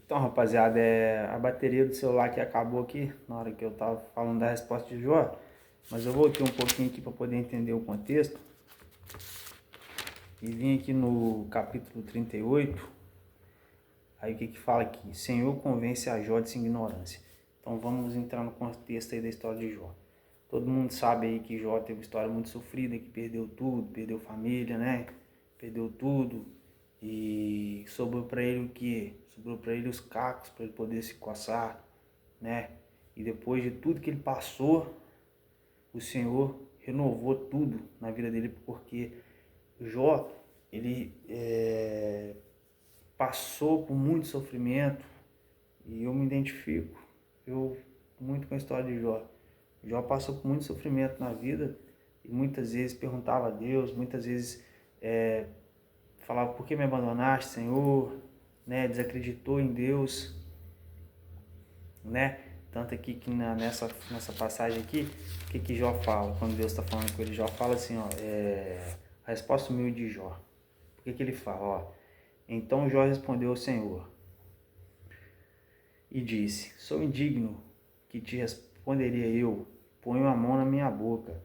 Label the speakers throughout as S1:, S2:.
S1: Então, rapaziada, a bateria do celular que acabou aqui na hora que eu tava falando da resposta de Jó, mas eu voltei um pouquinho aqui para poder entender o contexto e vim aqui no capítulo 38. Aí o que que fala aqui? Senhor convence a Jó de sua ignorância. Então vamos entrar no contexto aí da história de Jó. Todo mundo sabe aí que Jó teve uma história muito sofrida, que perdeu tudo, perdeu família, né? Perdeu tudo. E sobrou para ele o quê? Sobrou para ele os cacos para ele poder se coçar, né? E depois de tudo que ele passou, o Senhor renovou tudo na vida dele, porque Jó, ele passou por muito sofrimento e eu me identifico muito com a história de Jó. Jó passou por muito sofrimento na vida e muitas vezes perguntava a Deus, muitas vezes falava, por que me abandonaste, Senhor? Né? Desacreditou em Deus, né? Tanto aqui que nessa passagem aqui, o que Jó fala? Quando Deus está falando com ele, Jó fala assim, ó, a resposta humilde de Jó. O que ele fala? Ó, então Jó respondeu ao Senhor e disse, sou indigno que te responderia eu, ponho a mão na minha boca.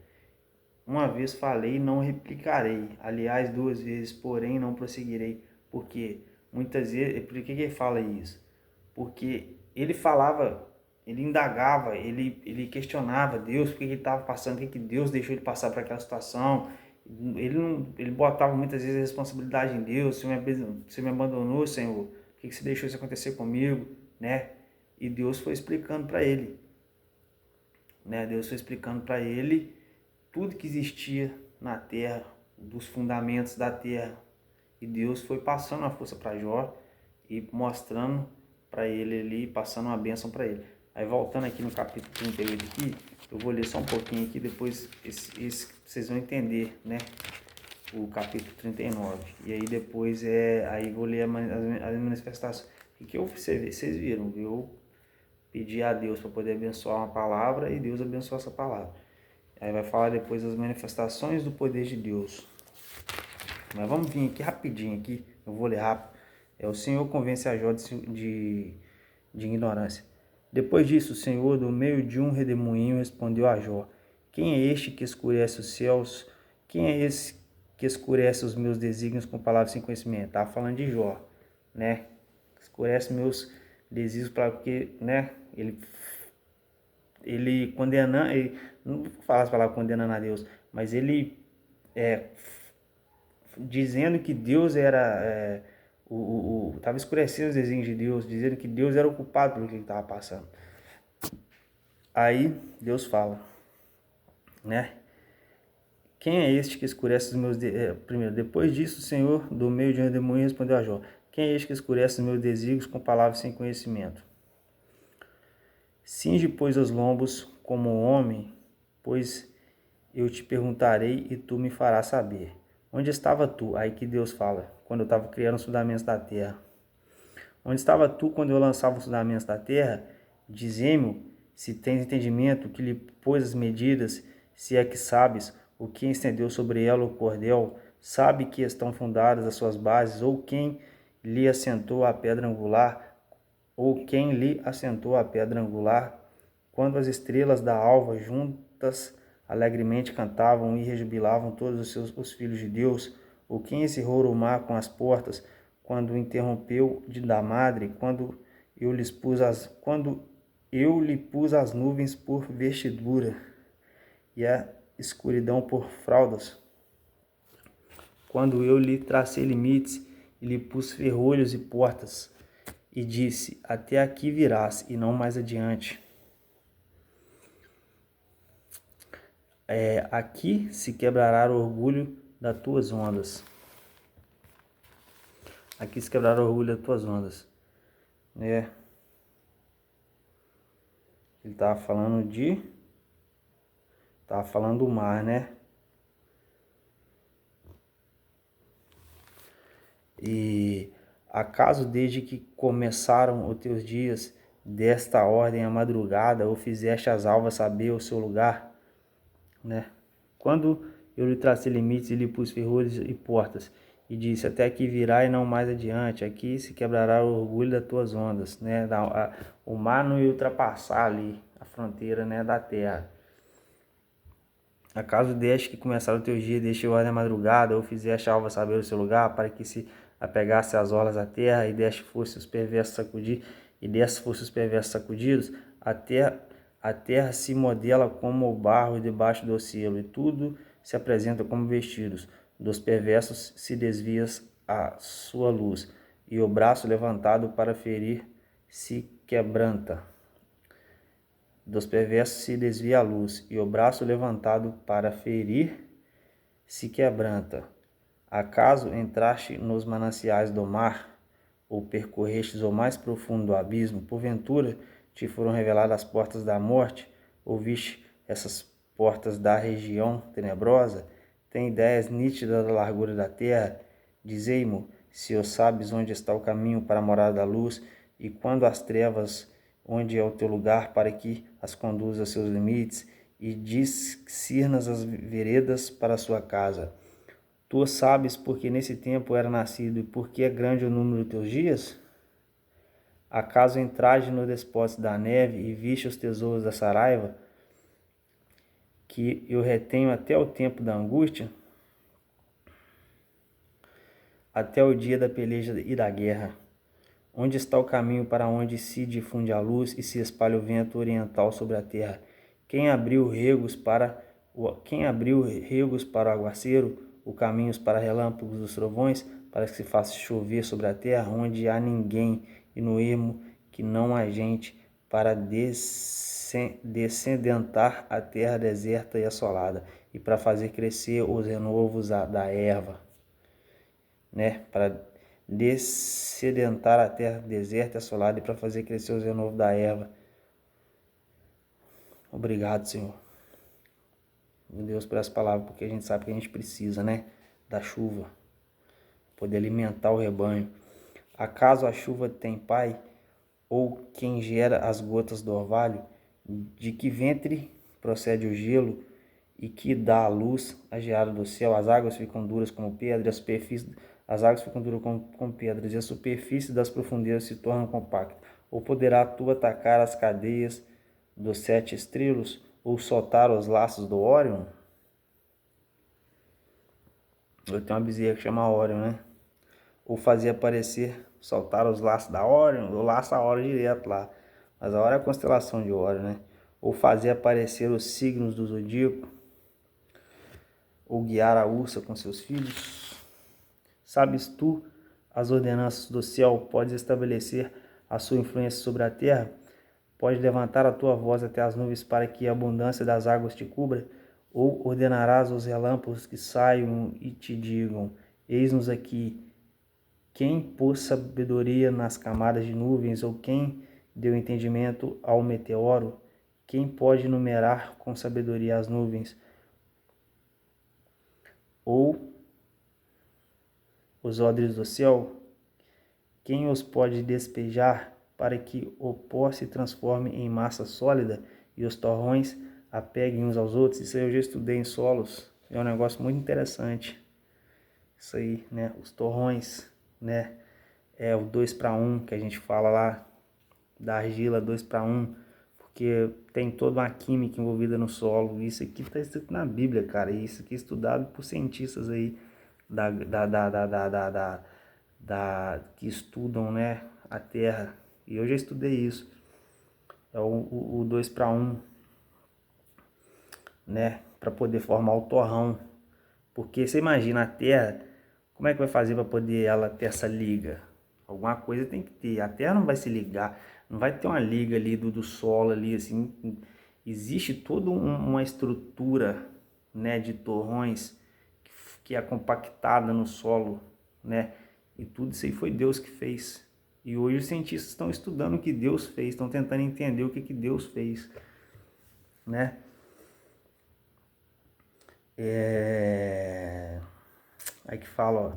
S1: Uma vez falei, não replicarei. Aliás, 2 vezes, porém, não prosseguirei. Porque muitas vezes, por que ele fala isso? Porque ele falava, ele indagava, ele questionava Deus, por que ele estava passando, o que Deus deixou ele passar por aquela situação. Ele botava muitas vezes a responsabilidade em Deus. Você me abandonou, Senhor, por que você deixou isso acontecer comigo, né? E Deus foi explicando para ele, né? Deus foi explicando para ele tudo que existia na terra, dos fundamentos da terra. E Deus foi passando a força para Jó e mostrando para ele ali, passando uma bênção para ele. Aí voltando aqui no capítulo 38 aqui, eu vou ler só um pouquinho aqui, depois vocês vão entender, né? O capítulo 39. E aí depois aí vou ler as manifestações. O que vocês viram? Eu pedi a Deus para poder abençoar uma palavra e Deus abençoou essa palavra. Aí vai falar depois das manifestações do poder de Deus. Mas vamos vir aqui rapidinho aqui, eu vou ler rápido. O Senhor convence a Jó de ignorância. Depois disso, o Senhor, do meio de um redemoinho, respondeu a Jó, quem é este que escurece os céus? Quem é esse que escurece os meus desígnios com palavras sem conhecimento? Estava falando de Jó, né? Escurece meus desígnios porque, né? Ele condenando, não vou falar as palavras condenando a Deus, mas ele dizendo que Deus era, estava escurecendo os desígnios de Deus, dizendo que Deus era o culpado pelo que ele estava passando. Aí Deus fala, né? Quem é este que escurece os meus primeiro, depois disso o Senhor do meio de um redemoinho respondeu a Jó, quem é este que escurece os meus desígnios com palavras sem conhecimento? Cinge, pois, os lombos como homem, pois eu te perguntarei e tu me farás saber. Onde estava tu? Aí que Deus fala, quando eu estava criando os fundamentos da terra. Onde estava tu quando eu lançava os fundamentos da terra? Dize-me, se tens entendimento, que lhe pôs as medidas, se é que sabes, o que estendeu sobre ela o cordel, sabe que estão fundadas as suas bases, ou quem lhe assentou a pedra angular, quando as estrelas da alva juntas alegremente cantavam e rejubilavam todos os filhos de Deus, ou quem encerrou o mar com as portas, quando interrompeu de da madre, quando eu lhe pus as nuvens por vestidura e a escuridão por fraldas, quando eu lhe tracei limites e lhe pus ferrolhos e portas, e disse, até aqui virás e não mais adiante. Aqui se quebrará o orgulho das tuas ondas. Aqui se quebrará o orgulho das tuas ondas. Ele estava falando do mar, né? E acaso desde que começaram os teus dias, desta ordem à madrugada, ou fizeste as alvas saber o seu lugar, né? Quando eu lhe tracei limites e lhe pus ferrolhos e portas, e disse: até aqui virá e não mais adiante, aqui se quebrará o orgulho das tuas ondas, né? O mar não ia ultrapassar ali a fronteira, né, da terra. Acaso deixe que começar o teu dia, deixe ordem à madrugada, ou fizeste a alva saber o seu lugar, para que se apegasse às orlas da terra, e deste fosse os perversos sacudidos, a terra se modela como o barro debaixo do cielo, e tudo se apresenta como vestidos. Dos perversos se desvia a sua luz, e o braço levantado para ferir se quebranta. Dos perversos se desvia a luz, e o braço levantado para ferir se quebranta. Acaso entraste nos mananciais do mar, ou percorrestes o mais profundo do abismo? Porventura te foram reveladas as portas da morte? Ouviste essas portas da região tenebrosa? Tem ideias nítidas da largura da terra? Dizei-mo, se eu sabes onde está o caminho para a morada da luz, e quando as trevas, onde é o teu lugar, para que as conduza a seus limites, e discernas as veredas para a sua casa. Tu sabes porque nesse tempo era nascido, e porque é grande o número de teus dias? Acaso entraste no depósito da neve, e viste os tesouros da saraiva, que eu retenho até o tempo da angústia, até o dia da peleja e da guerra? Onde está o caminho para onde se difunde a luz e se espalha o vento oriental sobre a terra? Quem abriu regos para o aguaceiro, o caminhos para relâmpagos dos trovões, para que se faça chover sobre a terra, onde há ninguém, e no ermo que não há gente, para descedentar a terra deserta e assolada, e para fazer crescer os renovos da erva, né? Para descedentar a terra deserta e assolada, e para fazer crescer os renovos da erva. Obrigado, Senhor, meu Deus, por essa palavra, porque a gente sabe que a gente precisa, né, da chuva, poder alimentar o rebanho. Acaso a chuva tem pai, ou quem gera as gotas do orvalho? De que ventre procede o gelo, e que dá a luz a geada do céu? As águas ficam duras como pedras, as águas ficam duras como pedras, e a superfície das profundezas se torna compacta. Ou poderá tu atacar as cadeias dos 7 estrelos, ou soltar os laços do Órion? Eu tenho uma bezerra que chama Órion, né? Ou fazer aparecer, soltar os laços da Órion, ou laça a Órion direto lá. Mas a Órion é a constelação de Órion, né? Ou fazer aparecer os signos do zodíaco, ou guiar a ursa com seus filhos. Sabes tu as ordenanças do céu? Podes estabelecer a sua influência sobre a terra? Podes levantar a tua voz até as nuvens para que a abundância das águas te cubra? Ou ordenarás aos relâmpagos que saiam e te digam: eis-nos aqui? Quem pôs sabedoria nas camadas de nuvens? Ou quem deu entendimento ao meteoro? Quem pode numerar com sabedoria as nuvens? Ou os odres do céu? Quem os pode despejar para que o pó se transforme em massa sólida e os torrões apeguem uns aos outros? Isso aí eu já estudei em solos, é um negócio muito interessante. Isso aí, né? Os torrões, né? É o 2:1 que a gente fala lá, da argila 2:1, porque tem toda uma química envolvida no solo. Isso aqui está escrito na Bíblia, cara. E isso aqui é estudado por cientistas aí que estudam, né, a Terra. E eu já estudei isso. É o 2:1, né, para poder formar o torrão. Porque você imagina a Terra, como é que vai fazer para poder ela ter essa liga? Alguma coisa tem que ter. A Terra não vai se ligar, não vai ter uma liga ali do solo ali, assim. Existe toda uma estrutura, né, de torrões que é compactada no solo, né? E tudo isso aí foi Deus que fez. E hoje os cientistas estão estudando o que Deus fez, estão tentando entender o que Deus fez, né? Aí que fala, ó,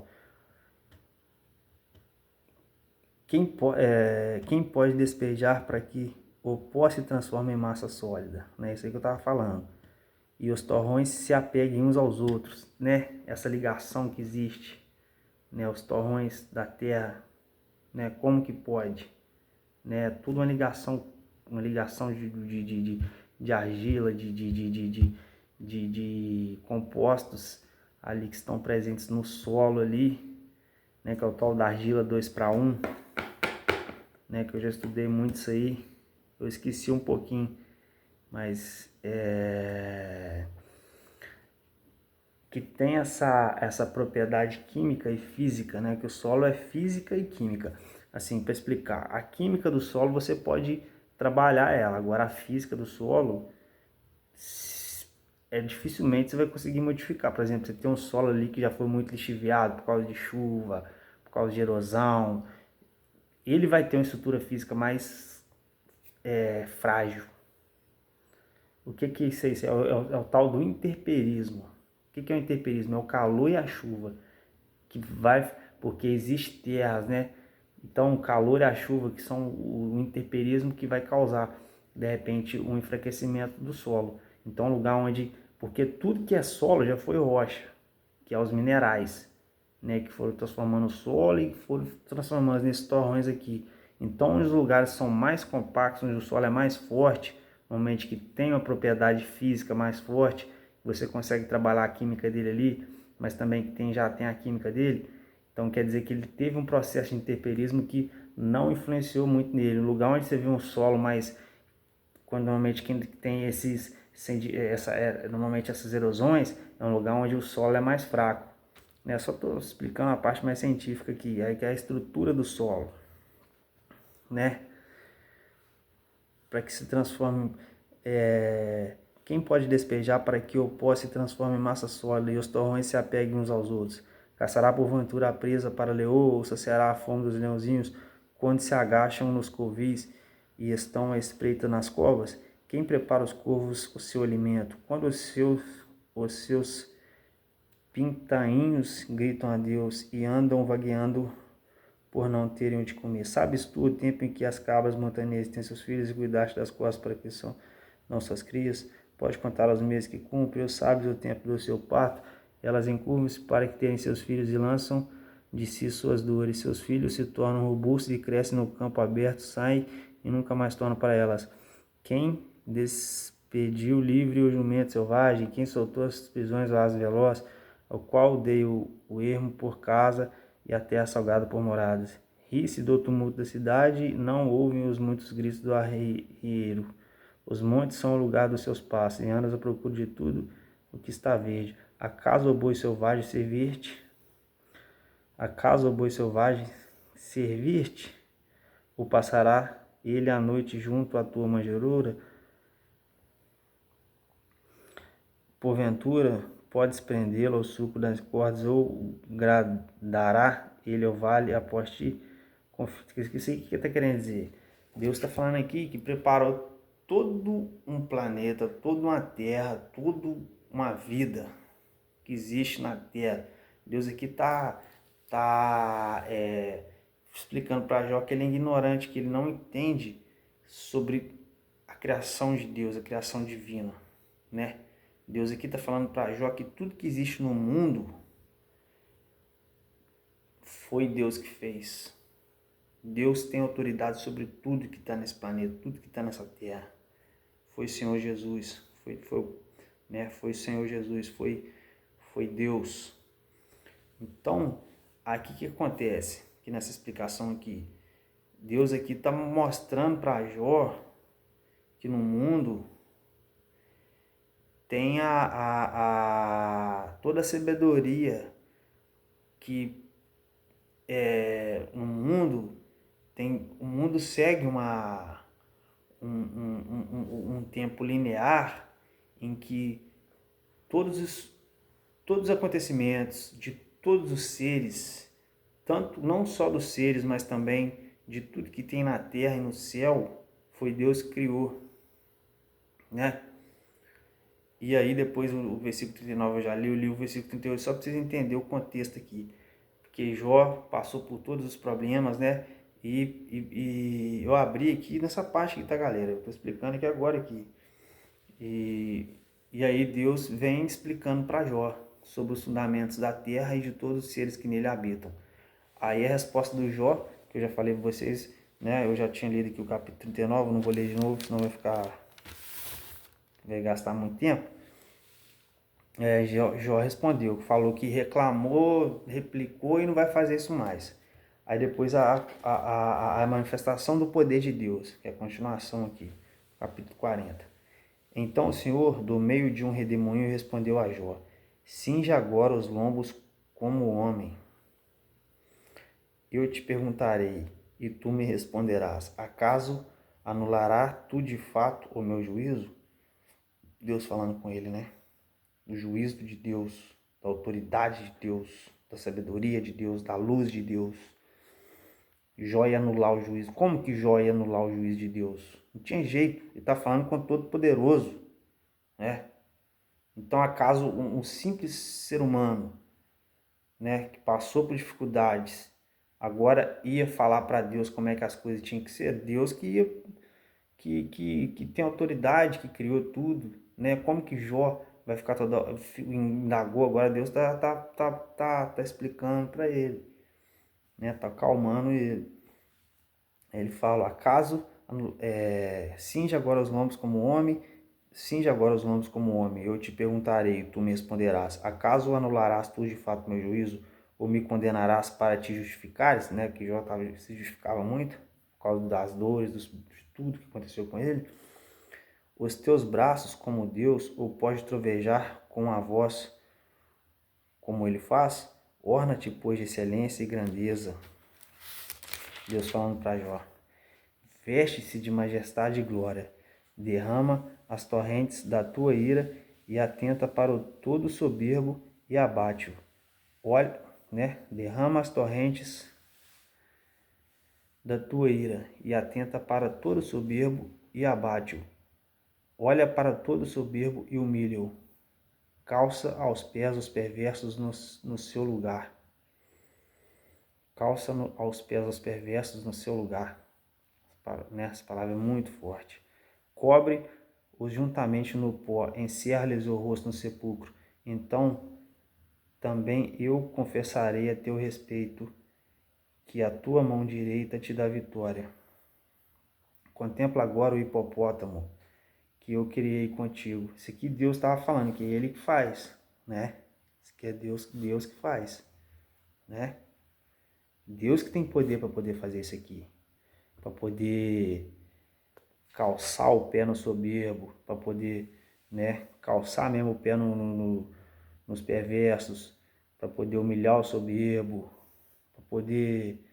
S1: quem pode despejar para que o pó se transforme em massa sólida, né? Isso aí que eu estava falando. E os torrões se apeguem uns aos outros, né? Essa ligação que existe, né, os torrões da terra, né, como que pode, né, tudo uma ligação de argila, de compostos ali que estão presentes no solo ali, né, que é o tal da argila 2:1, né, que eu já estudei muito isso aí, eu esqueci um pouquinho, mas que tem essa propriedade química e física, né, que o solo é física e química. Assim, para explicar, a química do solo você pode trabalhar ela, agora a física do solo dificilmente você vai conseguir modificar. Por exemplo, você tem um solo ali que já foi muito lixiviado por causa de chuva, por causa de erosão, ele vai ter uma estrutura física mais frágil. O que é isso aí? É o tal do intemperismo. O que é o intemperismo? É o calor e a chuva que vai, porque existe terras, né? Então o calor e a chuva que são o intemperismo que vai causar de repente um enfraquecimento do solo. Então lugar onde, porque tudo que é solo já foi rocha, que é os minerais, né, que foram transformando o solo e foram transformando nesses torrões aqui. Então os lugares são mais compactos, onde o solo é mais forte, normalmente que tem uma propriedade física mais forte, você consegue trabalhar a química dele ali, mas também que já tem a química dele. Então quer dizer que ele teve um processo de intemperismo que não influenciou muito nele. No lugar onde você vê um solo mais, quando normalmente quem tem normalmente essas erosões, é um lugar onde o solo é mais fraco. Né? Só estou explicando a parte mais científica aqui, aí que é a estrutura do solo, né? Para que se transforme, quem pode despejar para que o pó se transforme em massa sólida e os torrões se apeguem uns aos outros? Caçará porventura a presa para leoa, ou saciará a fome dos leãozinhos quando se agacham nos covis e estão à espreita nas covas? Quem prepara os corvos o seu alimento? Quando os seus pintainhos gritam a Deus e andam vagueando por não terem onde comer. Sabes tu o tempo em que as cabras montanhesas têm seus filhos e cuidaste das costas para que são não suas crias? Pode contar os meses que cumpre, ou sabes o tempo do seu parto? Elas encurvam-se para que terem seus filhos e lançam de si suas dores. Seus filhos se tornam robustos e crescem no campo aberto, saem e nunca mais tornam para elas. Quem despediu livre o jumento selvagem, quem soltou as prisões ao asa veloz, ao qual dei o ermo por casa e a terra salgada por moradas. Ri-se do tumulto da cidade, não ouvem os muitos gritos do arrieiro. Os montes são o lugar dos seus passos, e andas à procura de tudo o que está verde. Acaso o boi selvagem servir-te? Acaso o boi selvagem servir-te? Ou passará ele a noite junto à tua manjedoura? Porventura, podes prendê-lo ao suco das cordas, ou gradará ele ao vale após ti? Esqueci o que ele está querendo dizer. Deus está falando aqui que preparou todo um planeta, toda uma terra, toda uma vida que existe na terra. Deus aqui tá explicando para Jó que ele é ignorante, que ele não entende sobre a criação de Deus, a criação divina, né? Deus aqui está falando para Jó que tudo que existe no mundo foi Deus que fez. Deus tem autoridade sobre tudo que está nesse planeta, tudo que está nessa terra. Foi o Senhor Jesus, foi o Senhor Jesus, foi Deus. Então, aqui o que acontece? Que nessa explicação aqui, Deus aqui está mostrando para Jó que no mundo tem toda a sabedoria que no mundo o mundo segue um tempo linear em que todos os acontecimentos de todos os seres, tanto não só dos seres, mas também de tudo que tem na terra e no céu, foi Deus que criou, né? E aí depois o versículo 39 eu já li o versículo 38 só para vocês entenderem o contexto aqui. Porque Jó passou por todos os problemas, né? E eu abri aqui nessa parte aqui, tá, galera? Eu tô explicando aqui agora aqui. E aí Deus vem explicando para Jó sobre os fundamentos da terra e de todos os seres que nele habitam. Aí a resposta do Jó, que eu já falei para vocês, né? Eu já tinha lido aqui o capítulo 39, não vou ler de novo, senão vai gastar muito tempo. Jó respondeu, falou que reclamou, replicou e não vai fazer isso mais. Aí depois a manifestação do poder de Deus, que é a continuação aqui, capítulo 40. Então o Senhor, do meio de um redemoinho, respondeu a Jó: cinge agora os lombos como homem. Eu te perguntarei, e tu me responderás: acaso anulará tu de fato o meu juízo? Deus falando com ele, né? Do juízo de Deus, da autoridade de Deus, da sabedoria de Deus, da luz de Deus. Jó ia anular o juízo. Como que Jó ia anular o juízo de Deus? Não tinha jeito. Ele está falando com o Todo-Poderoso, né? Então, acaso um simples ser humano, né, que passou por dificuldades, agora ia falar para Deus como é que as coisas tinham que ser? Deus que tem autoridade, que criou tudo, né? Como que Jó vai ficar toda indagou agora? Deus tá explicando para ele, né? Tá acalmando ele. Ele fala: acaso cinge agora os lombos como homem, cinge agora os lombos como homem. Eu te perguntarei, tu me responderás: acaso anularás tu de fato meu juízo, ou me condenarás para te justificares, né? Que Jó se justificava muito por causa das dores, de tudo que aconteceu com ele. Os teus braços como Deus, ou pode trovejar com a voz como ele faz? Orna-te, pois, de excelência e grandeza. Deus falando para Jó. Veste-se de majestade e glória. Derrama as torrentes da tua ira e atenta para o todo soberbo e abate-o. Olha, né? Derrama as torrentes da tua ira e atenta para todo soberbo e abate-o. Olha para todo soberbo e humilha-o. Calça aos pés os perversos no seu lugar. Calça aos pés os perversos no seu lugar. Essa palavra é muito forte. Cobre-os juntamente no pó, encerra-lhes o rosto no sepulcro. Então também eu confessarei a teu respeito, que a tua mão direita te dá vitória. Contempla agora o hipopótamo que eu criei contigo. Isso aqui Deus estava falando, que é Ele que faz, né? Isso aqui é Deus que faz, né? Deus que tem poder para poder fazer isso aqui, para poder calçar o pé no soberbo, para poder, né, calçar mesmo o pé nos perversos, para poder humilhar o soberbo, para poder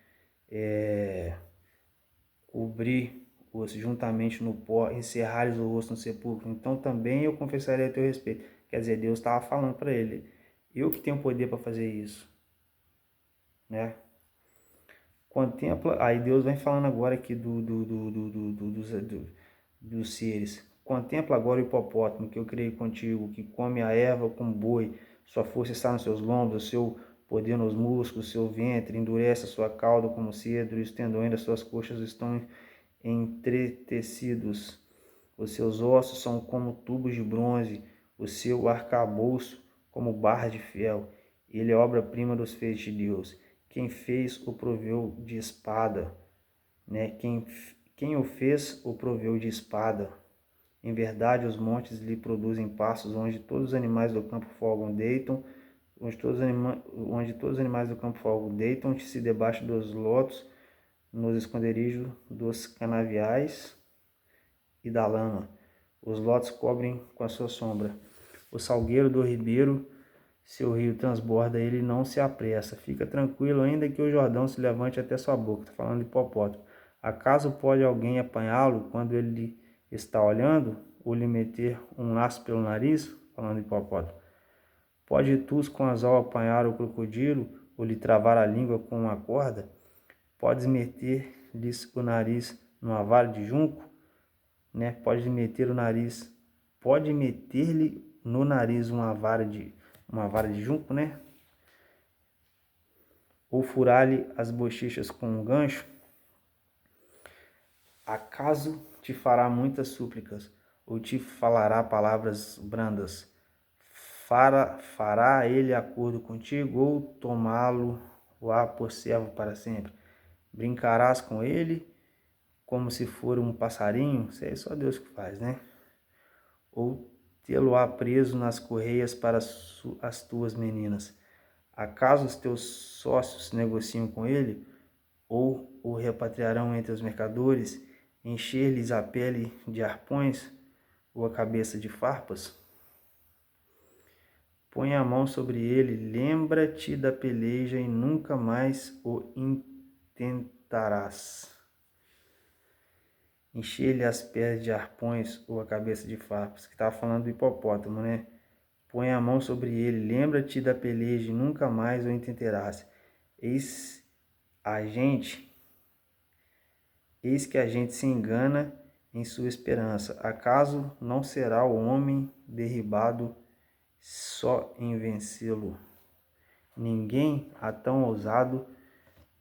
S1: cobrir-os juntamente no pó, encerrar-lhes o rosto no sepulcro. Então também eu confessarei a teu respeito. Quer dizer, Deus estava falando para ele: eu que tenho poder para fazer isso, né? Contempla, aí Deus vem falando agora aqui dos seres. Contempla agora o hipopótamo que eu criei contigo, que come a erva como boi, sua força está nos seus lombos, o seu poder nos músculos, o seu ventre, endurece a sua cauda como cedro, e os tendões das suas coxas estão entretecidos. Os seus ossos são como tubos de bronze, o seu arcabouço como barras de ferro. Ele é obra-prima dos feitos de Deus. Quem fez o proveu de espada, né? Quem o fez o proveu de espada. Em verdade, os montes lhe produzem pastos, onde todos os animais do campo folgam, deitam, onde todos os animais do campo folgam, deitam-se debaixo dos lotos, nos esconderijos dos canaviais e da lama. Os lotos cobrem com a sua sombra. O salgueiro do ribeiro, seu rio transborda, ele não se apressa. Fica tranquilo, ainda que o Jordão se levante até sua boca. Estou falando de hipopótamo. Acaso pode alguém apanhá-lo quando ele está olhando? Ou lhe meter um laço pelo nariz? Falando de hipopótamo. Pode tu com anzol apanhar o crocodilo, ou lhe travar a língua com uma corda? Podes meter-lhes o nariz numa vara de junco, né? Pode meter-lhe no nariz uma vara de junco, né? Ou furar-lhe as bochechas com um gancho? Acaso te fará muitas súplicas, ou te falará palavras brandas? Fará ele acordo contigo, ou tomá-lo o há por servo para sempre? Brincarás com ele como se for um passarinho? Isso aí é só Deus que faz, né? Ou tê-lo-á preso nas correias para as tuas meninas? Acaso os teus sócios negociam com ele? Ou o repatriarão entre os mercadores? Encher-lhes a pele de arpões ou a cabeça de farpas? Põe a mão sobre ele, lembra-te da peleja e nunca mais o intentarás. Encher-lhe as peles de arpões ou a cabeça de farpas, que estava falando do hipopótamo, né? Põe a mão sobre ele, lembra-te da peleja e nunca mais o intentarás. Eis que a gente se engana em sua esperança. Acaso não será o homem derribado só em vencê-lo? Ninguém há tão ousado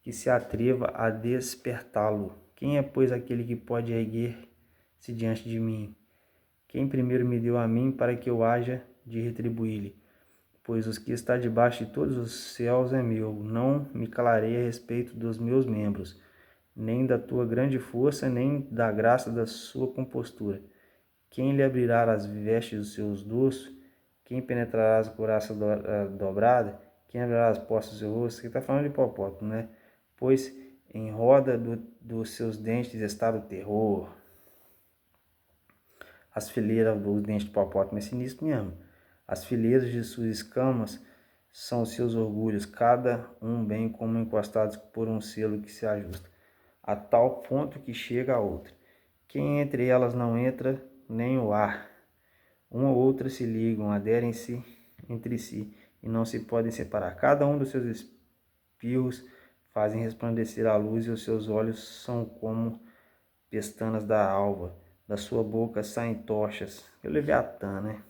S1: que se atreva a despertá-lo. Quem é, pois, aquele que pode erguer-se diante de mim? Quem primeiro me deu a mim para que eu haja de retribuir-lhe? Pois os que está debaixo de todos os céus é meu. Não me calarei a respeito dos meus membros, nem da tua grande força, nem da graça da sua compostura. Quem lhe abrirá as vestes dos seus dorsos? Quem penetrará as couraças dobradas? Quem abrirá as portas do seu rosto? Aqui está falando de hipopótamo, né? Pois em roda dos seus dentes está o terror. As fileiras dos dentes de hipopótamo é sinistro mesmo. As fileiras de suas escamas são os seus orgulhos, cada um bem como encostados por um selo que se ajusta, a tal ponto que chega a outra. Quem entre elas não entra, nem o ar. Uma ou outra se ligam, aderem-se entre si, e não se podem separar. Cada um dos seus espirros fazem resplandecer a luz, e os seus olhos são como pestanas da alva. Da sua boca saem tochas. É o Leviatã, né?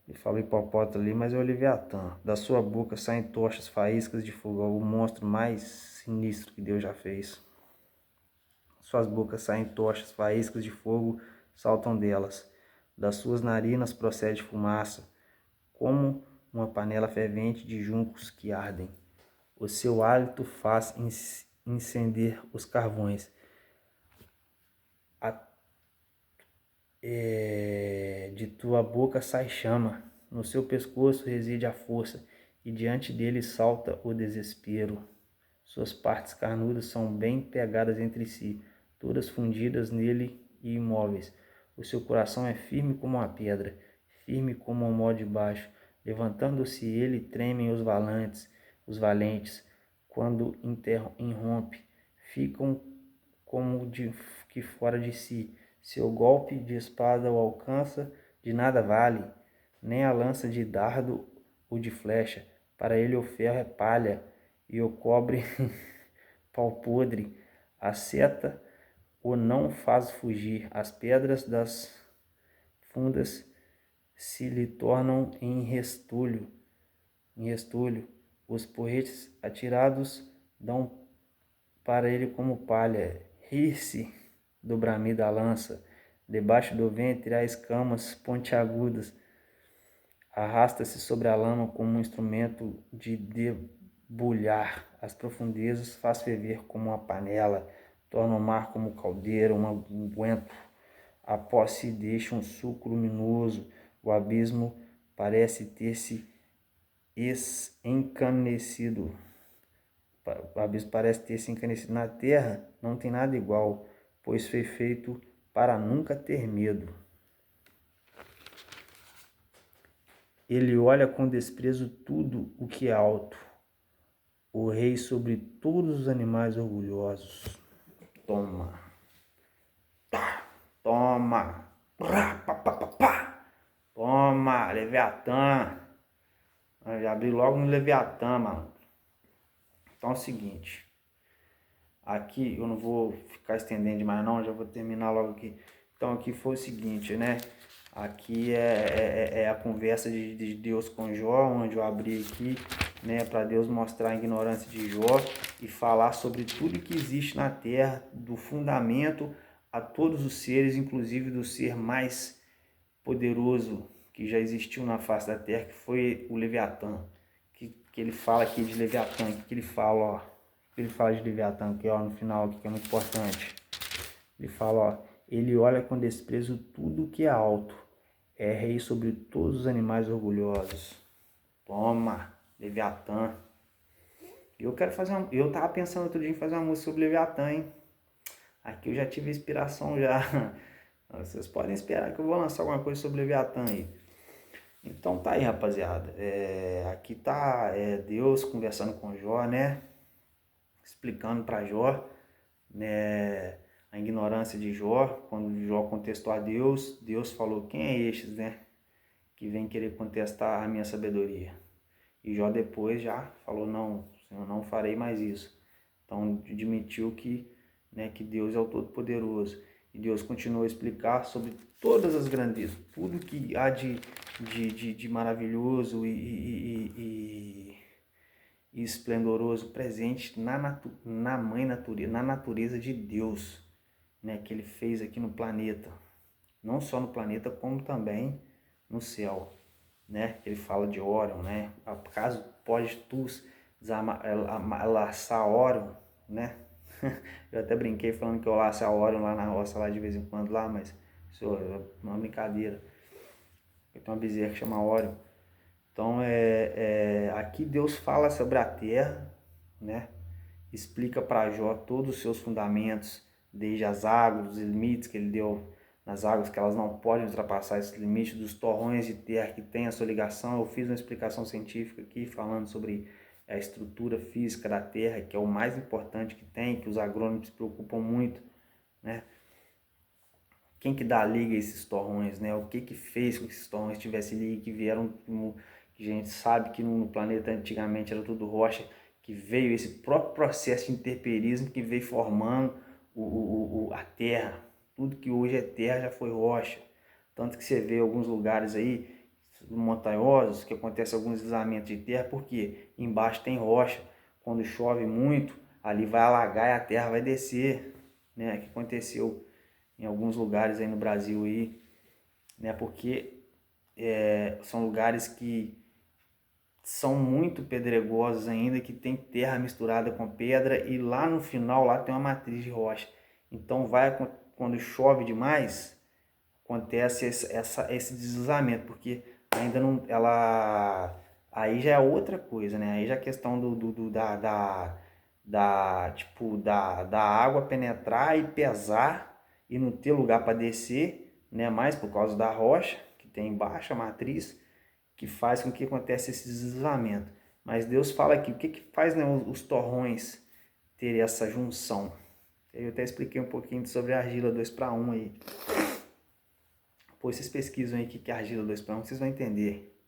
S1: Ele fala hipopótamo ali, mas é o Leviatã. Da sua boca saem tochas, faíscas de fogo. É o monstro mais sinistro que Deus já fez. Suas bocas saem tochas, faíscas de fogo saltam delas. Das suas narinas procede fumaça, como uma panela fervente de juncos que ardem. O seu hálito faz incender os carvões. De tua boca sai chama, no seu pescoço reside a força, e diante dele salta o desespero. Suas partes carnudas são bem pegadas entre si, todas fundidas nele e imóveis. O seu coração é firme como uma pedra, firme como um mó de baixo. Levantando-se ele, tremem os valentes, quando irrompe, ficam como de que fora de si. Seu golpe de espada o alcança, de nada vale, nem a lança de dardo ou de flecha. Para ele o ferro é palha, e o cobre pau podre. A seta o não faz fugir, as pedras das fundas se lhe tornam em restolho. Os porretes atirados dão para ele como palha. Rir-se do bramir da lança, debaixo do ventre há escamas pontiagudas. Arrasta-se sobre a lama como um instrumento de debulhar. As profundezas faz ferver como uma panela, torna o mar como caldeira, um unguento. Após se deixa um suco luminoso, o abismo parece ter-se encanecido. O abismo parece ter-se encanecido. Na terra não tem nada igual, pois foi feito para nunca ter medo. Ele olha com desprezo tudo o que é alto, o rei sobre todos os animais orgulhosos. Toma, toma, toma, Leviatã. Já abri logo no Leviatã, mano. Então é o seguinte, aqui eu não vou ficar estendendo demais não, já vou terminar logo aqui. Então aqui foi o seguinte, né? Aqui é a conversa de Deus com Jó, onde eu abri aqui, né, para Deus mostrar a ignorância de Jó e falar sobre tudo que existe na terra, do fundamento a todos os seres, inclusive do ser mais poderoso que já existiu na face da terra, que foi o Leviatã, que que ele fala aqui de Leviatã, que ele fala, ó, que ele fala de Leviatã, que ó, no final aqui, que é muito importante. Ele fala, ó, ele olha com desprezo tudo que é alto, é rei sobre todos os animais orgulhosos. Toma, Leviatã. Eu tava pensando outro dia em fazer uma música sobre Leviatã, hein? Aqui eu já tive inspiração já. Vocês podem esperar que eu vou lançar alguma coisa sobre Leviatã aí. Então tá aí, rapaziada. Aqui tá Deus conversando com Jó, né? Explicando para Jó, né, a ignorância de Jó. Quando Jó contestou a Deus, Deus falou: quem é estes, né, que vem querer contestar a minha sabedoria? E Jó depois já falou: não, Senhor, não farei mais isso. Então admitiu que, né, que Deus é o Todo-Poderoso. E Deus continuou a explicar sobre todas as grandezas, tudo que há de maravilhoso e esplendoroso presente na mãe natureza, na natureza de Deus, né, que ele fez aqui no planeta. Não só no planeta, como também no céu, né? Ele fala de Órion, né? Acaso pode tu laçar Órion, né? Eu até brinquei falando que eu laço a Órion lá na roça, lá de vez em quando, lá, mas isso é uma brincadeira. Eu tenho uma bezerra que chama Órion. Então, aqui Deus fala sobre a terra, né? Explica para Jó todos os seus fundamentos, desde as águas, os limites que ele deu nas águas, que elas não podem ultrapassar esse limite, dos torrões de terra que tem a sua ligação. Eu fiz uma explicação científica aqui falando sobre a estrutura física da terra, que é o mais importante que tem, que os agrônomos se preocupam muito, né? Quem que dá liga a esses torrões, né? O que que fez com que esses torrões tivessem liga, que vieram, que a gente sabe que no planeta antigamente era tudo rocha, que veio esse próprio processo de interperismo que veio formando a terra. Tudo que hoje é terra já foi rocha. Tanto que você vê alguns lugares aí montanhosos que acontece alguns deslizamentos de terra, porque embaixo tem rocha. Quando chove muito, ali vai alagar e a terra vai descer, né? Que aconteceu em alguns lugares aí no Brasil aí, né? Porque são lugares que são muito pedregosos ainda, que tem terra misturada com pedra e lá no final lá tem uma matriz de rocha. Então quando chove demais, acontece esse deslizamento, porque ainda não, aí já é outra coisa, né? Aí já é questão da água penetrar e pesar e não ter lugar para descer, né? Mais por causa da rocha que tem embaixo, a matriz, que faz com que aconteça esse deslizamento. Mas Deus fala aqui, o que que faz, né, os torrões ter essa junção? Eu até expliquei um pouquinho sobre a argila 2:1 aí. Depois vocês pesquisam aí o que é argila 2:1, vocês vão entender,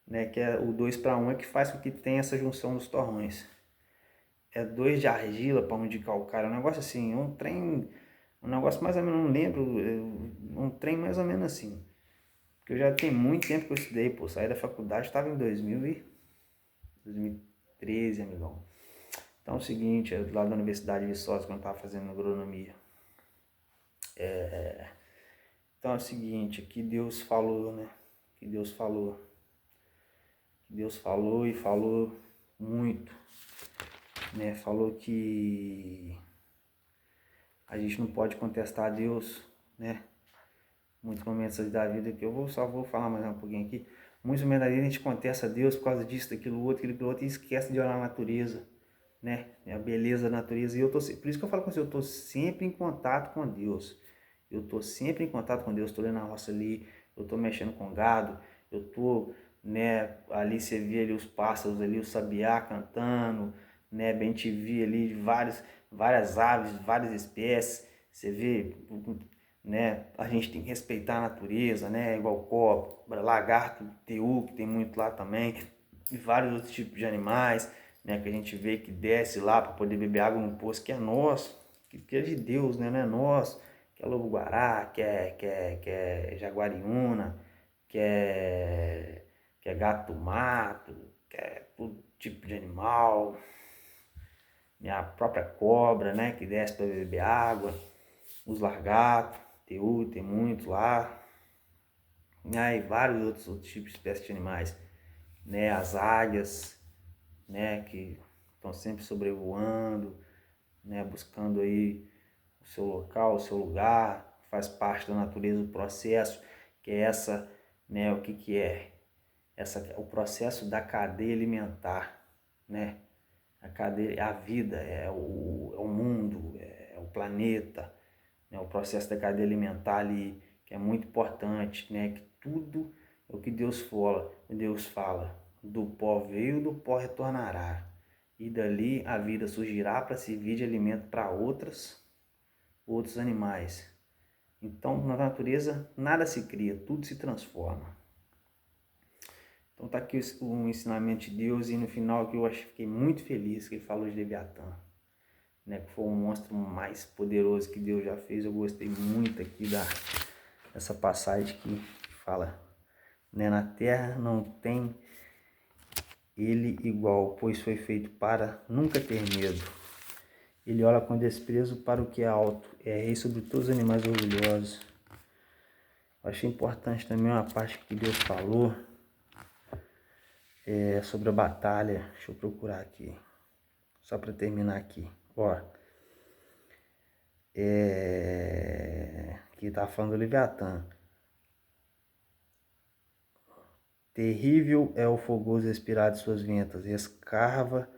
S1: né? Que o 2:1 é que faz com que tenha essa junção dos torrões. É 2 de argila para 1 de calcário, um negócio assim, um negócio mais ou menos, não lembro, um trem mais ou menos assim. Porque eu já tenho muito tempo que eu estudei, pô, saí da faculdade, estava em 2013, amigão. Então é o seguinte, lá da Universidade de Viçosa, quando eu estava fazendo agronomia. Então é o seguinte, que Deus falou, né? Que Deus falou e falou muito, né? Falou que a gente não pode contestar a Deus, né? Muitos momentos da vida que só vou falar mais um pouquinho aqui. Muitos momentos da vida a gente contesta a Deus por causa disso, daquilo outro, e esquece de olhar a natureza, né? A beleza da natureza. E por isso que eu falo com você, eu estou sempre em contato com Deus. Eu estou sempre em contato com Deus, estou ali na roça ali, eu estou mexendo com gado, eu estou, né, ali você vê ali os pássaros ali, o sabiá cantando, né, bem te vi ali várias aves, várias espécies, você vê, né, a gente tem que respeitar a natureza, né, igual cobra, lagarto, teu, que tem muito lá também, e vários outros tipos de animais, né, que a gente vê que desce lá para poder beber água no poço, que é nosso, que é de Deus, né, não é nosso, que é lobo-guará, que é jaguariúna, que é gato do mato, que é todo tipo de animal, e a própria cobra, né, que desce para beber água, os largatos, tem muito lá, e vários outros tipos de espécies de animais, né, as águias, né, que estão sempre sobrevoando, né, buscando aí o seu local, o seu lugar, faz parte da natureza do processo, que é essa, né, o que que é? O processo da cadeia alimentar, né? A cadeia, a vida, é o mundo, é o planeta, né? O processo da cadeia alimentar ali, que é muito importante, né? Que tudo é o que Deus fala, do pó veio, do pó retornará. E dali a vida surgirá para servir de alimento para outros animais. Então, na natureza, nada se cria, tudo se transforma. Então tá aqui o ensinamento de Deus, e no final que eu fiquei muito feliz que ele falou de Leviatã, né, que foi o monstro mais poderoso que Deus já fez. Eu gostei muito aqui dessa passagem que fala, né, na terra não tem ele igual, pois foi feito para nunca ter medo. Ele olha com desprezo para o que é alto, é rei sobre todos os animais orgulhosos. Eu achei importante também uma parte que Deus falou, sobre a batalha. Deixa eu procurar aqui, só para terminar aqui. Ó, que tá falando do Leviatã. Terrível é o fogoso respirar de suas ventas, escarva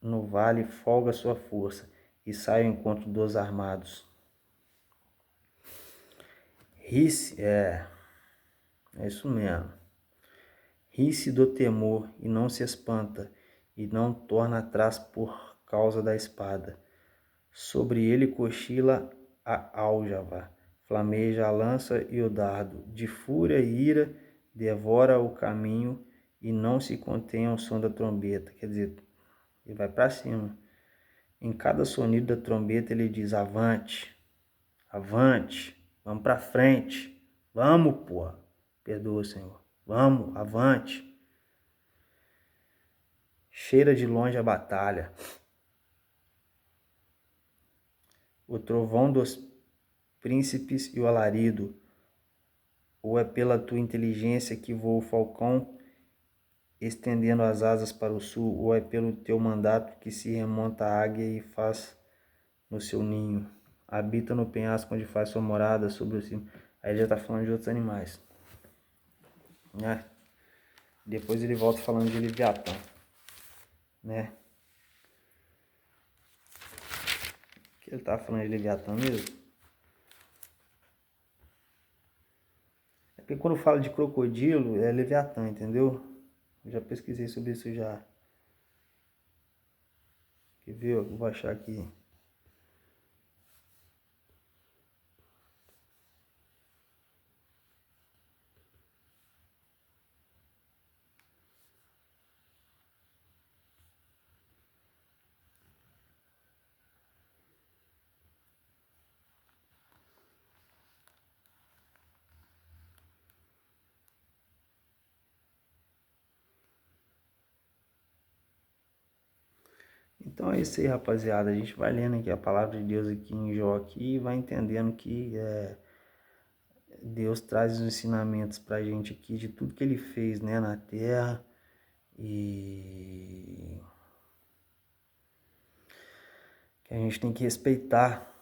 S1: no vale, folga sua força, e sai ao encontro dos armados. Ri-se, é isso mesmo. Ri-se do temor e não se espanta, e não torna atrás por causa da espada. Sobre ele cochila a áljava, flameja a lança e o dardo. De fúria e ira devora o caminho e não se contém ao som da trombeta. Quer dizer, ele vai para cima. Em cada sonido da trombeta ele diz: avante, avante, vamos para frente. Vamos, porra. Perdoa, Senhor. Vamos, avante. Cheira de longe a batalha. O trovão dos príncipes e o alarido. Ou é pela tua inteligência que voa o falcão, estendendo as asas para o sul, ou é pelo teu mandato que se remonta a águia e faz no seu ninho. Habita no penhasco onde faz sua morada sobre o cimo. Aí ele já está falando de outros animais, né? Depois ele volta falando de Leviatã, né? O que ele tá falando de Leviatã mesmo? É porque quando fala de crocodilo, é Leviatã, entendeu? Eu já pesquisei sobre isso já. Quer ver? Eu vou achar aqui. Então é isso aí, rapaziada. A gente vai lendo aqui a palavra de Deus aqui em Jó aqui, e vai entendendo que Deus traz os ensinamentos pra gente aqui de tudo que ele fez, né, na terra, e que a gente tem que respeitar,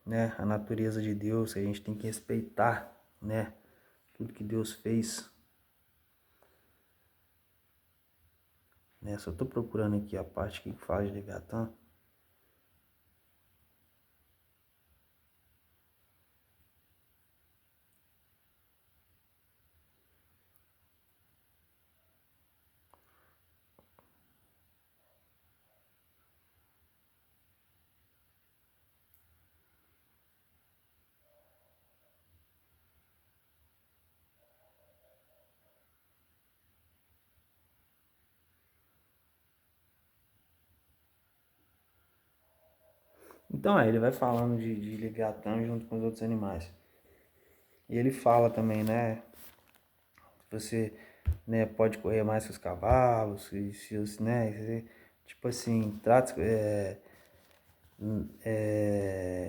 S1: né, a natureza de Deus, que a gente tem que respeitar, né, tudo que Deus fez, né. Só tô procurando aqui a parte que fala de Leviatã. Então ele vai falando de Leviatã junto com os outros animais. E ele fala também, né, você, né, pode correr mais que os cavalos, né, tipo assim, trata,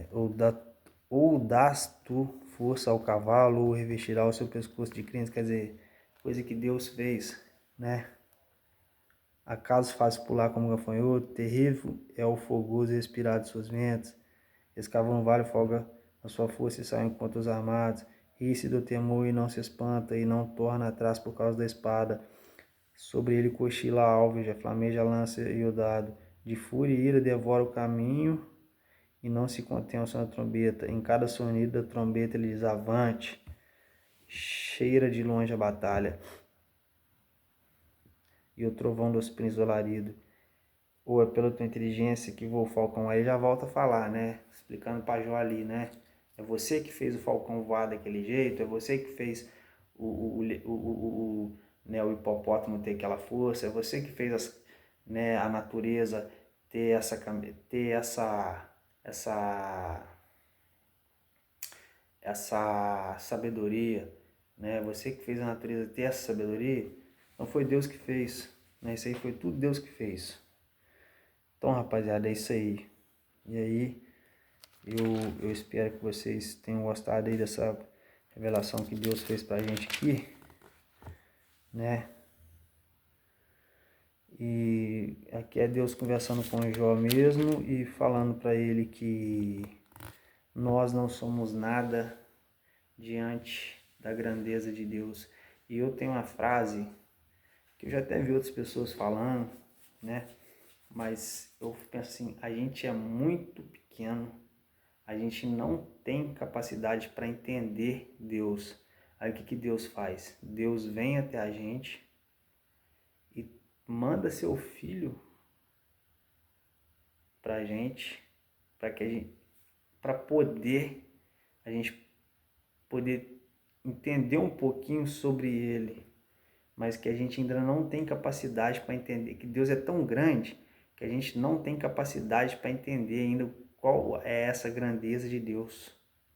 S1: ou das tu força ao cavalo, ou revestirá o seu pescoço de crinas, quer dizer, coisa que Deus fez, né, Acaso faz pular como gafanhoto? Terrível é o fogoso respirar de suas ventas. Escava um vale, folga a sua força e sai contra os armados. Ri-se do temor e não se espanta, e não torna atrás por causa da espada. Sobre ele cochila a alveja, flameja a lança e o dado. De fúria e ira devora o caminho, e não se contém ao som da trombeta. Em cada sonido da trombeta ele diz avante. Cheira de longe a batalha. E o trovão dos príncipes do alarido. Ou é pela tua inteligência que voa o falcão. Aí já volta a falar, né? Explicando para Jó ali, né? É você que fez o falcão voar daquele jeito, é você que fez né, o hipopótamo ter aquela força, é você que fez né, a natureza ter essa sabedoria, né? Você que fez a natureza ter essa sabedoria, não foi Deus que fez, né? Isso aí foi tudo Deus que fez. Então, rapaziada, é isso aí. E aí, eu espero que vocês tenham gostado aí dessa revelação que Deus fez pra gente aqui, né? E aqui é Deus conversando com o Jó mesmo e falando para ele que nós não somos nada diante da grandeza de Deus. E eu tenho uma frase que eu já até vi outras pessoas falando, né? Mas eu penso assim, a gente é muito pequeno, a gente não tem capacidade para entender Deus. Aí o que Deus faz? Deus vem até a gente e manda seu filho para a gente, para poder a gente poder entender um pouquinho sobre ele, mas que a gente ainda não tem capacidade para entender, que Deus é tão grande que a gente não tem capacidade para entender ainda qual é essa grandeza de Deus,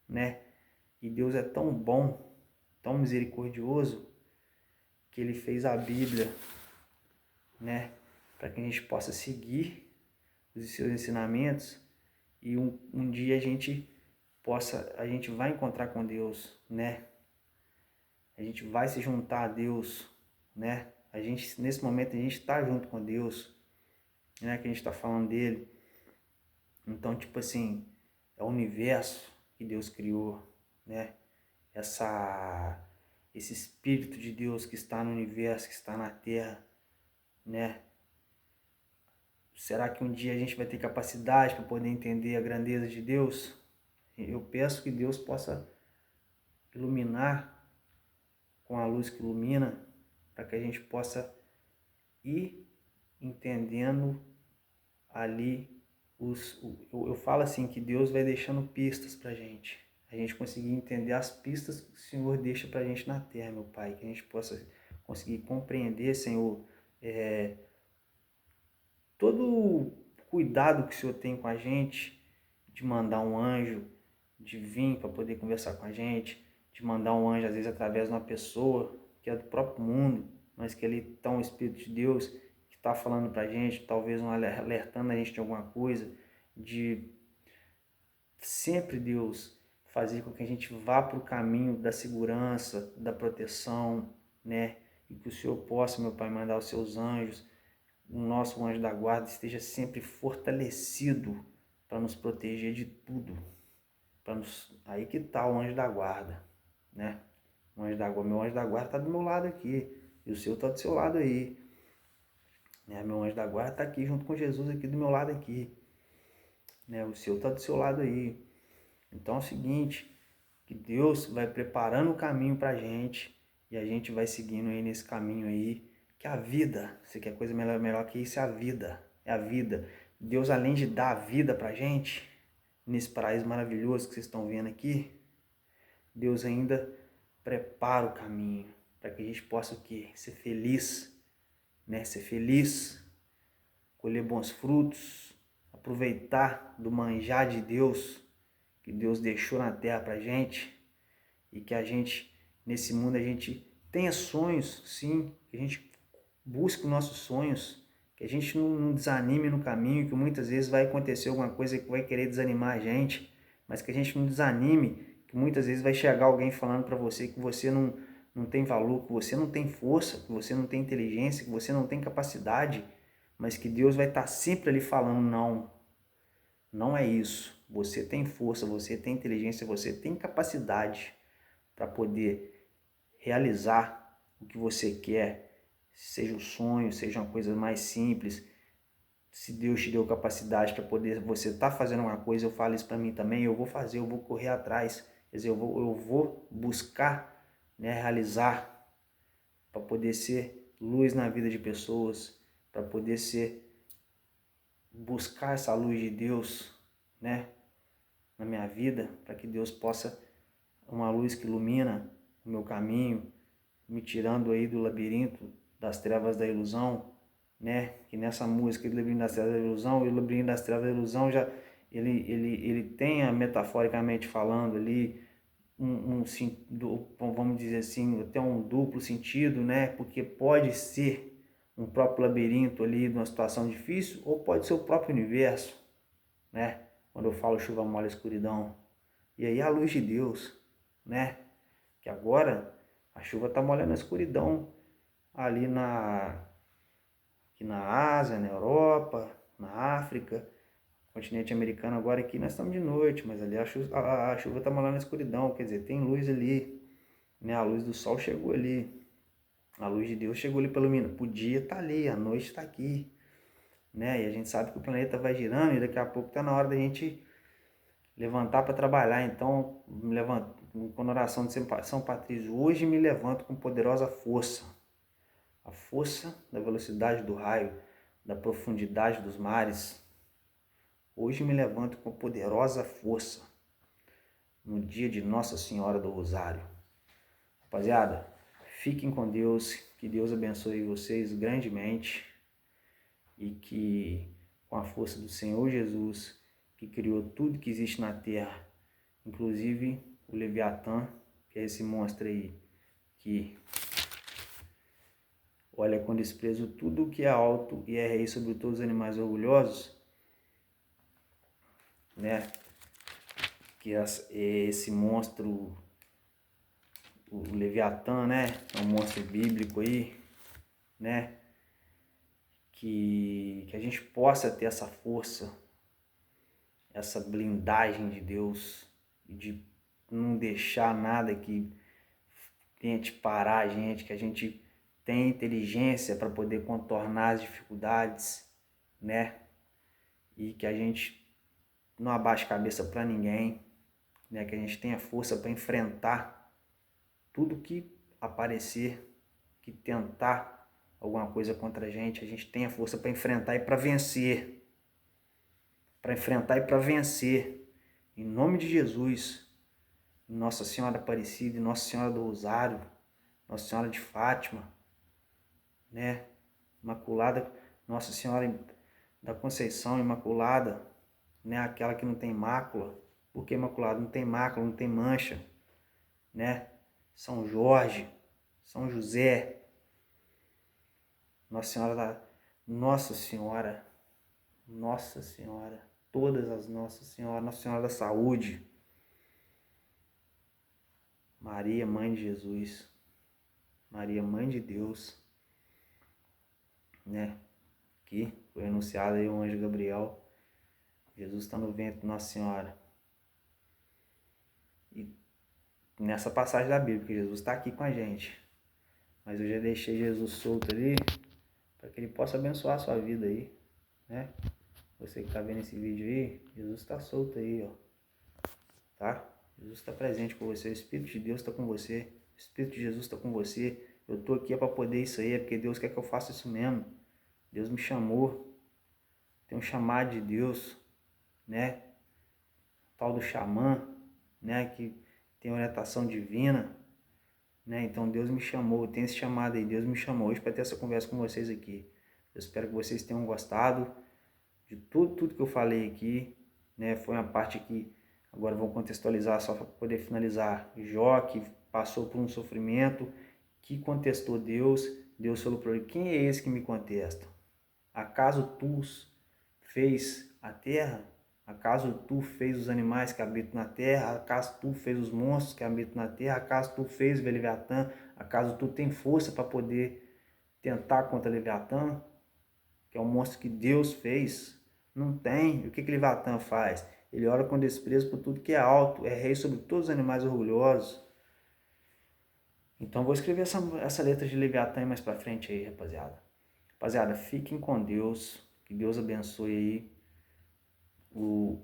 S1: né? E Deus é tão bom, tão misericordioso, que ele fez a Bíblia, né? Para que a gente possa seguir os seus ensinamentos e um dia a gente vai encontrar com Deus, né? A gente vai se juntar a Deus, né? A gente, nesse momento, a gente está junto com Deus, né? Que a gente está falando dele. Então, tipo assim, é o universo que Deus criou, né? Esse Espírito de Deus que está no universo, que está na Terra, né? Será que um dia a gente vai ter capacidade para poder entender a grandeza de Deus? Eu peço que Deus possa iluminar com a luz que ilumina, para que a gente possa ir entendendo ali eu falo assim que Deus vai deixando pistas para a gente conseguir entender as pistas que o Senhor deixa para a gente na terra, meu Pai, que a gente possa conseguir compreender, Senhor, todo o cuidado que o Senhor tem com a gente, de mandar um anjo, de vir para poder conversar com a gente, de mandar um anjo às vezes através de uma pessoa que é do próprio mundo, mas que ele está um Espírito de Deus que está falando para a gente, talvez alertando a gente de alguma coisa, de sempre Deus fazer com que a gente vá para o caminho da segurança, da proteção, né? E que o Senhor possa, meu Pai, mandar os seus anjos, o nosso anjo da guarda esteja sempre fortalecido para nos proteger de tudo. Aí que está o anjo da guarda, né? Meu anjo da guarda está do meu lado aqui, e o seu está do seu lado aí, né? Meu anjo da guarda está aqui junto com Jesus aqui do meu lado aqui, né? O seu está do seu lado aí. Então é o seguinte, que Deus vai preparando o caminho para a gente e a gente vai seguindo aí nesse caminho aí, que a vida, você quer coisa melhor que isso, é a vida, é a vida. Deus, além de dar a vida para a gente, nesse paraíso maravilhoso que vocês estão vendo aqui, Deus ainda prepara o caminho para que a gente possa o quê? Ser feliz, né? Ser feliz, colher bons frutos, aproveitar do manjar de Deus que Deus deixou na terra pra gente e que a gente, nesse mundo, a gente tenha sonhos, sim, que a gente busque os nossos sonhos, que a gente não desanime no caminho, que muitas vezes vai acontecer alguma coisa que vai querer desanimar a gente, mas que a gente não desanime, que muitas vezes vai chegar alguém falando para você que você não tem valor, que você não tem força, que você não tem inteligência, que você não tem capacidade, mas que Deus vai estar sempre ali falando, não, não é isso. Você tem força, você tem inteligência, você tem capacidade para poder realizar o que você quer, seja um sonho, seja uma coisa mais simples. Se Deus te deu capacidade para poder você estar fazendo uma coisa, eu falo isso para mim também, eu vou fazer, eu vou correr atrás, quer dizer, eu vou buscar, né, realizar, para poder ser luz na vida de pessoas, para poder ser, buscar essa luz de Deus, né, na minha vida, para que Deus possa, uma luz que ilumina o meu caminho, me tirando aí do labirinto das trevas da ilusão, né? Que nessa música do Labirinto das Trevas da Ilusão, o Labirinto das Trevas da Ilusão já ele tem, metaforicamente falando ali, vamos dizer assim, até um duplo sentido, né? Porque pode ser um próprio labirinto ali de uma situação difícil, ou pode ser o próprio universo, né? Quando eu falo chuva mole escuridão. E aí a luz de Deus, né? Que agora a chuva está molhando a escuridão ali aqui na Ásia, na Europa, na África, continente americano. Agora aqui nós estamos de noite, mas ali a chuva está molhando a escuridão, quer dizer, tem luz ali, né? A luz do sol chegou ali, a luz de Deus chegou ali pelo menos. O dia está ali, a noite está aqui, né? E a gente sabe que o planeta vai girando e daqui a pouco está na hora da gente levantar para trabalhar. Então, me levanto com oração de São Patrício. Hoje me levanto com poderosa força. A força da velocidade do raio, da profundidade dos mares. Hoje me levanto com poderosa força. No dia de Nossa Senhora do Rosário. Rapaziada, fiquem com Deus. Que Deus abençoe vocês grandemente. E que, com a força do Senhor Jesus, que criou tudo que existe na terra, inclusive o Leviatã, que é esse monstro aí, que olha com desprezo tudo o que é alto e é rei sobre todos os animais orgulhosos, né? Que esse monstro, o Leviatã, né? É um monstro bíblico aí, né? Que a gente possa ter essa força, essa blindagem de Deus, de não deixar nada que tente parar a gente, que a gente tenha inteligência para poder contornar as dificuldades, né? E que a gente não abaixe a cabeça para ninguém, né? Que a gente tenha força para enfrentar tudo que aparecer, que tentar alguma coisa contra a gente tenha força para enfrentar e para vencer. Para enfrentar e para vencer. Em nome de Jesus, Nossa Senhora Aparecida, Nossa Senhora do Rosário, Nossa Senhora de Fátima, né? Imaculada, Nossa Senhora da Conceição Imaculada, né? Aquela que não tem mácula. Por que imaculada? Não tem mácula, não tem mancha, né? São Jorge, São José, Nossa Senhora Nossa Senhora, Nossa Senhora, todas as Nossas Senhoras, Nossa Senhora da Saúde, Maria, Mãe de Jesus, Maria, Mãe de Deus, né? Que foi anunciado aí o anjo Gabriel. Jesus está no ventre de Nossa Senhora. E nessa passagem da Bíblia, que Jesus está aqui com a gente. Mas eu já deixei Jesus solto ali, para que ele possa abençoar a sua vida aí, né? Você que está vendo esse vídeo aí, Jesus está solto aí, ó. Tá? Jesus está presente com você, o Espírito de Deus está com você, o Espírito de Jesus está com você. Eu estou aqui para poder isso aí, é porque Deus quer que eu faça isso mesmo. Deus me chamou, tem um chamado de Deus, né? Tal do xamã, né? Que tem orientação divina, né? Então Deus me chamou, tem esse chamado aí, Deus me chamou hoje para ter essa conversa com vocês aqui. Eu espero que vocês tenham gostado de tudo que eu falei aqui, né? Foi uma parte que agora vou contextualizar só para poder finalizar. Jó, que passou por um sofrimento, que contestou Deus, Deus falou para ele: quem é esse que me contesta? Acaso tu fez a terra? Acaso tu fez os animais que habitam na terra? Acaso tu fez os monstros que habitam na terra? Acaso tu fez o Leviatã? Acaso tu tem força para poder tentar contra o Leviatã? que é o monstro que Deus fez, não tem. E o que Leviatã faz? Ele ora com desprezo por tudo que é alto, é rei sobre todos os animais orgulhosos. Então vou escrever essa letra de Leviatã mais pra frente aí, rapaziada. Rapaziada, fiquem com Deus, que Deus abençoe aí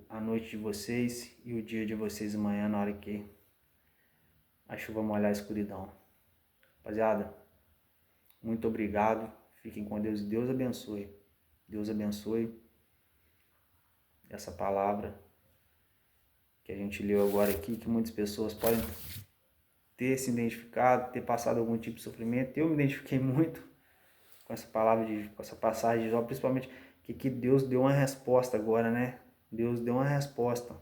S1: a noite de vocês e o dia de vocês amanhã, na hora que a chuva molhar a escuridão. Rapaziada, muito obrigado, fiquem com Deus e Deus abençoe. Deus abençoe essa palavra que a gente leu agora aqui, que muitas pessoas podem ter se identificado, ter passado algum tipo de sofrimento. Eu me identifiquei muito com essa palavra, com essa passagem de Jó, principalmente que Deus deu uma resposta agora, né? Deus deu uma resposta.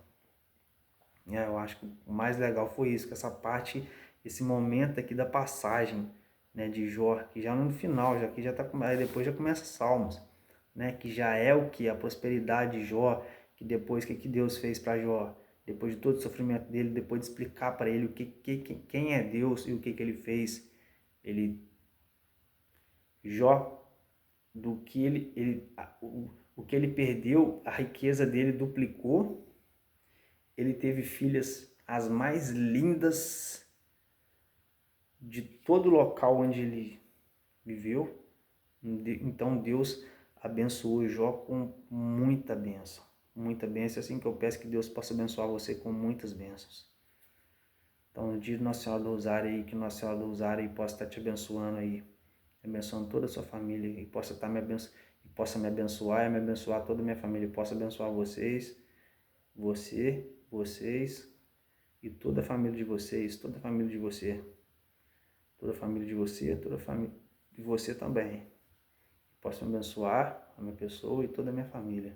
S1: Eu acho que o mais legal foi isso, que essa parte, esse momento aqui da passagem, né, de Jó, que já no final, já que já tá, aí depois já começa Salmos, né, que já é o que? A prosperidade de Jó, que depois, o que Deus fez para Jó? Depois de todo o sofrimento dele, depois de explicar para ele quem é Deus e o que ele fez, Jó, do que o que ele perdeu, a riqueza dele duplicou, ele teve filhas as mais lindas de todo o local onde ele viveu. Então Deus abençoou Jó com muita bênção. Muita bênção, assim que eu peço que Deus possa abençoar você com muitas bênçãos. Então, no dia do Nossa Senhora do Rosário aí, que Nossa Senhora do Rosário aí possa estar te abençoando aí, abençoando toda a sua família e possa estar me abençoar e me abençoar toda a minha família, e possa abençoar vocês, vocês e toda a família de vocês, toda a família de você, toda a família de você, toda a família de você também. Possa me abençoar a minha pessoa e toda a minha família.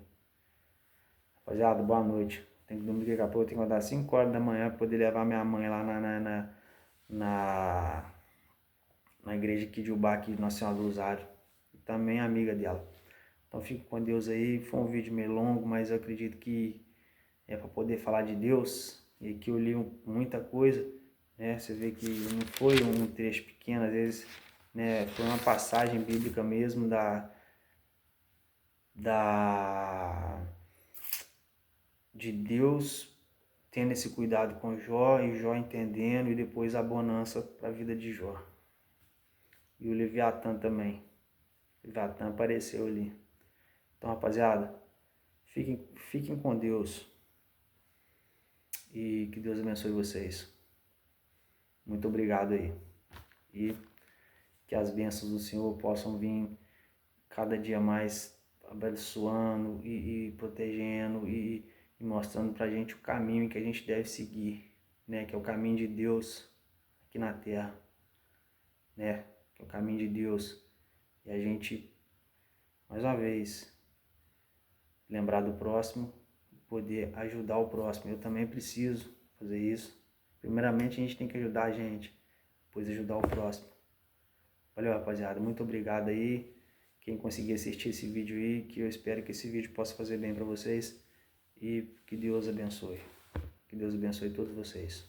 S1: Rapaziada, boa noite. Tem que dormir daqui a pouco, eu tenho que acordar às 5 horas da manhã para poder levar minha mãe lá na igreja aqui de Ubá, aqui de Nossa Senhora do Rosário. E também amiga dela. Então fico com Deus aí. Foi um vídeo meio longo, mas eu acredito que é para poder falar de Deus. E que eu li muita coisa, né? Você vê que não foi um trecho pequeno, às vezes, né? Foi uma passagem bíblica mesmo de Deus tendo esse cuidado com Jó e Jó entendendo, e depois a bonança para a vida de Jó. E o Leviatã também. O Leviatã apareceu ali. Então, rapaziada, fiquem com Deus. E que Deus abençoe vocês. Muito obrigado aí. E que as bênçãos do Senhor possam vir cada dia mais abençoando e protegendo e mostrando pra gente o caminho que a gente deve seguir, né? Que é o caminho de Deus aqui na terra, né? Que é o caminho de Deus. E a gente, mais uma vez, lembrar do próximo, poder ajudar o próximo. Eu também preciso fazer isso. Primeiramente a gente tem que ajudar a gente, depois ajudar o próximo. Valeu, rapaziada. Muito obrigado aí. Quem conseguir assistir esse vídeo aí, que eu espero que esse vídeo possa fazer bem para vocês. E que Deus abençoe. Que Deus abençoe todos vocês.